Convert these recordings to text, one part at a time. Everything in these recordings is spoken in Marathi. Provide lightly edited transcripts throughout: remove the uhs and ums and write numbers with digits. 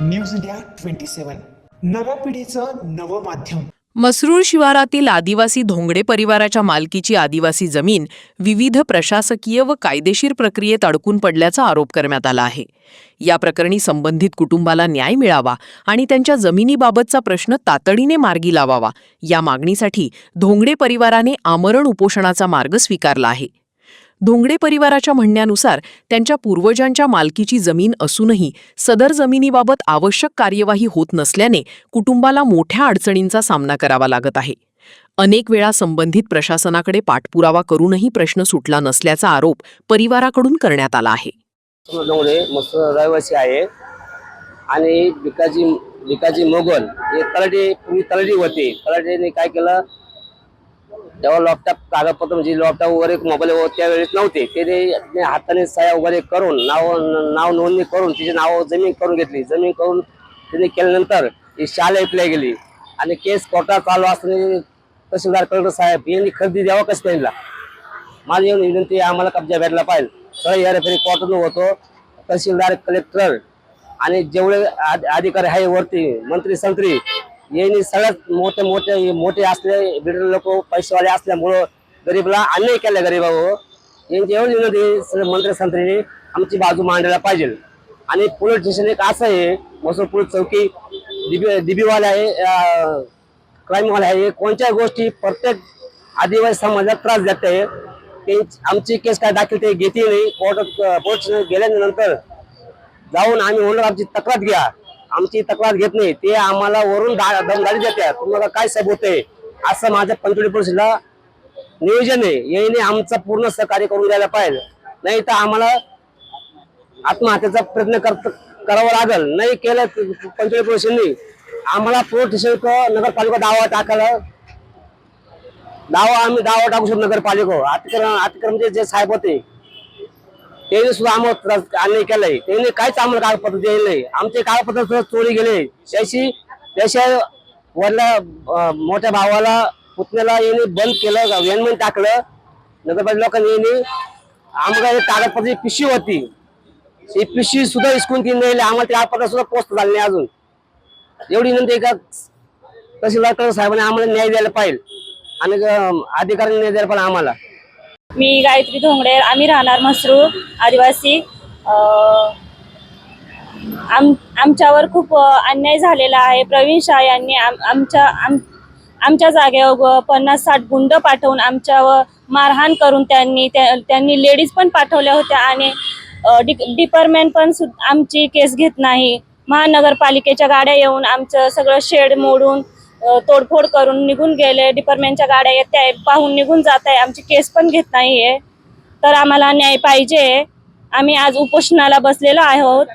न्यूज इंडिया 27 नव्या पिढीचं नवं माध्यम। मसरूळ शिवारातील आदिवासी धोंगडे परिवाराच्या मालकीची आदिवासी जमीन विविध प्रशासकीय व कायदेशीर प्रक्रियेत अडकून पडल्याचा आरोप करण्यात आला आहे। या प्रकरणी संबंधित कुटुंबाला न्याय मिळावा आणि त्यांच्या जमिनीबाबतचा प्रश्न तातडीने मार्गी लावावा या मागणीसाठी धोंगडे परिवाराने आमरण उपोषणाचा मार्ग स्वीकारला आहे। धोंगडे परिवाराच्या म्हणण्यानुसार त्यांच्या पूर्वजांच्या मालकीची जमीन असूनही सदर जमिनीबाबत आवश्यक कार्यवाही होत नसल्याने कुटुंबाला मोठ्या अडचणींचा सामना करावा लागत आहे। अनेक वेळा संबंधित प्रशासनाकडे पाठपुरावा करूनही प्रश्न सुटला नसल्याचा आरोप परिवाराकडून करण्यात आला आहे। धोंगडे मसरूळ रहिवासी आहे आणि भिकाजी मोगल हे तलाठी होते। तलाठीने काय केलं, तेव्हा लॅपटॉप कागदपत्र म्हणजे लॅपटॉप वगैरे मोबाईल त्यावेळेस नव्हते, ते हाताने सह्या वगैरे करून नाव नोंदणी करून तिचे नाव जमीन करून घेतली। जमीन करून तिने केल्यानंतर ही शाळा ऐकल्या गेली आणि केस कोर्टात चालू असताना तहसीलदार कलेक्टर साहेब यांनी खरेदी द्यावा कसं त्यांना। माझी एवढी विनंती आम्हाला कब्जा भेटला पाहिजे। सगळे यारेफेरी कोर्टातून होतो, तहसीलदार कलेक्टर आणि जेवढे अधिकारी आहे वरती मंत्री संत्री यांनी सगळ्यात मोठे असले बिल्डर लोक पैसेवाले असल्यामुळं गरीबला अन्याय केला। गरीबावर यांची एवढी विनंती मंत्री संत्रीने आमची बाजू मांडायला पाहिजे। आणि पोलीस स्टेशन एक असं आहे, मसरूळ पोलीस चौकी डीबीवाले आहे, क्राईमवाले आहे, कोणत्याही गोष्टी प्रत्येक आदिवासी समाजाला त्रास देत आहे। ते आमची केस काय दाखल ते घेते नाही। कोर्टात गेल्यानंतर जाऊन आम्ही म्हणलं आमची तक्रार घ्या, आमची तक्रार घेत नाही, ते आम्हाला वरून दमदारी देतात। तुम्हाला काय साहेब होते असं माझ्या पंचवटी पोलिसला नियोजन आहे। याने आमचं पूर्ण सहकार्य करून द्यायला पाहिजे, नाही तर आम्हाला आत्महत्येचा प्रयत्न करावा लागेल। नाही केलं पंचवटी पोलिसांनी आम्हाला पोलीस स्टेशन नगरपालिका दावा टाकायला आम्ही दावा टाकू शकतो। नगरपालिका अतिक्रमण जे साहेब होते त्यांनी सुद्धा आम्हाला अन्याय केलाय। त्यांनी काहीच आम्हाला कागदपत्र दिले नाही, आमचे कागदपत्र सुद्धा चोरी गेले। त्याच्या वरल्या मोठ्या भावाला पुतण्याला यांनी बंद केलं, व्यानमध्ये टाकलं। नगरपालिका लोकांनी यांनी आम्हाला कागदपत्राची पिशवी होती, ही पिशवी सुद्धा हिसकून ती नेली। आम्हाला ते कागदपत्र सुद्धा पोस्ट झाले नाही अजून। एवढी विनंती का तहसीलदार साहेबांनी आम्हाला न्याय द्यायला पाहिजे आणि अधिकाऱ्यांनी न्याय द्यायला पाहिजे आम्हाला। मी गायत्री धोंगडे, आम्ही राहणार मसरूळ आदिवासी। आमच्यावर खूप अन्याय झालेला आहे। प्रवीण शाह यांनी आमच्या जागेवर 50-60 गुंड पाठवून आमच्यावर मारहाण करून त्यांनी लेडीज पण पाठवल्या होत्या आणि डिपार्टमेंट पण आमची केस घेत नाही। महानगरपालिकेच्या गाड्या येऊन आमचं सगळं शेड मोडून तोडफोड करून निघून गेले। डिपार्टमेंटच्या गाड्या येत आहे, पाहून निघून जात आहे, आमची केस पण घेत नाहीये। तर आम्हाला न्याय पाहिजे। आम्ही आज उपोषणाला बसलेलो आहोत।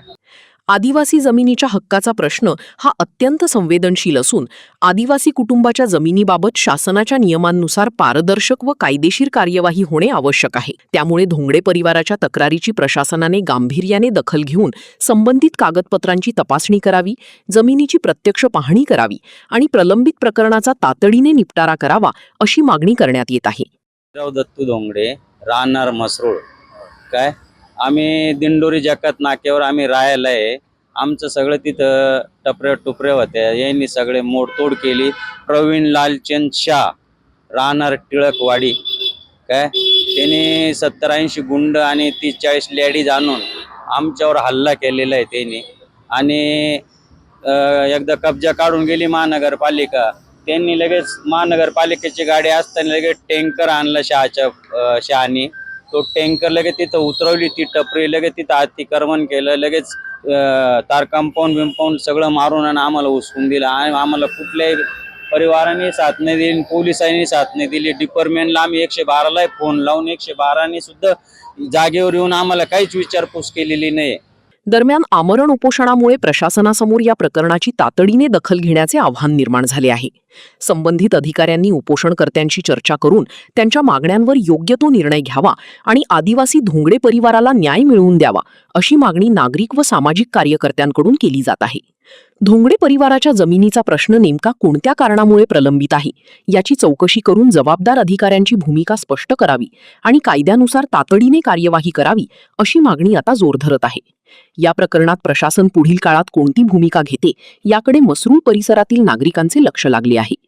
आदिवासी जमिनीच्या हक्काचा प्रश्न हा अत्यंत संवेदनशील असून आदिवासी कुटुंबाच्या जमिनीबाबत शासनाच्या नियमांनुसार पारदर्शक व कायदेशीर कार्यवाही होणे आवश्यक आहे। त्यामुळे धोंगडे परिवाराच्या तक्रारीची प्रशासनाने गांभीर्याने दखल घेऊन संबंधित कागदपत्रांची तपासणी करावी, जमिनीची प्रत्यक्ष पाहणी करावी आणि प्रलंबित प्रकरणाचा तातडीने निपटारा करावा अशी मागणी करण्यात येत आहे। दत्तू धोंगडे, राहणार मसरूळ। काय आम्ही दिंडोरी जकात नाक्यावर आम्ही राहायला आहे। आमचं सगळं तिथं टपरे होते, यांनी सगळे मोडतोड केली। प्रवीण लालचंद शाह, राहणार टिळकवाडी, काय त्यांनी 70-80 गुंड आणि 30-40 लेडीज आणून आमच्यावर हल्ला केलेला आहे त्यांनी। आणि एकदा कब्जा काढून गेली महानगरपालिका, त्यांनी लगेच महानगरपालिकेची गाडी असताना लगेच टँकर आणला शहानी। तो टँकर लगेच तिथं उतरवली, ती टपरी लगेच तिथं अतिक्रमण केलं, लगेच तार कंपाऊंड सगळं मारून आणि आम्हाला उचलून दिलं। आणि आम्हाला कुठल्याही परिवाराने साथ नाही दिली, पोलिसांनी साथ नाही दिली। डिपार्टमेंटला आम्ही 112ला फोन लावून 112ने सुद्धा जागेवर येऊन आम्हाला काहीच विचारपूस केलेली नाही। दरम्यान आमरण उपोषणामुळे प्रशासनासमोर या प्रकरणाची तातडीने दखल घेण्याचे आव्हान निर्माण झाले आहे। संबंधित अधिकाऱ्यांनी उपोषणकर्त्यांशी चर्चा करून त्यांच्या मागण्यांवर योग्य तो निर्णय घ्यावा आणि आदिवासी धोंगडे परिवाराला न्याय मिळवून द्यावा अशी मागणी नागरिक व सामाजिक कार्यकर्त्यांकडून केली जात आहे। धोंगडे परिवाराच्या जमिनीचा प्रश्न नेमका कोणत्या कारणामुळे प्रलंबित आहे याची चौकशी करून जबाबदार अधिकाऱ्यांची भूमिका स्पष्ट करावी आणि कायद्यानुसार तातडीने कार्यवाही करावी अशी मागणी आता जोर धरत आहे। या प्रकरणात प्रशासन पुढील काळात कोणती भूमिका घेते याकडे मसरूळ परिसरातील नागरिकांचे लक्ष लागले आहे.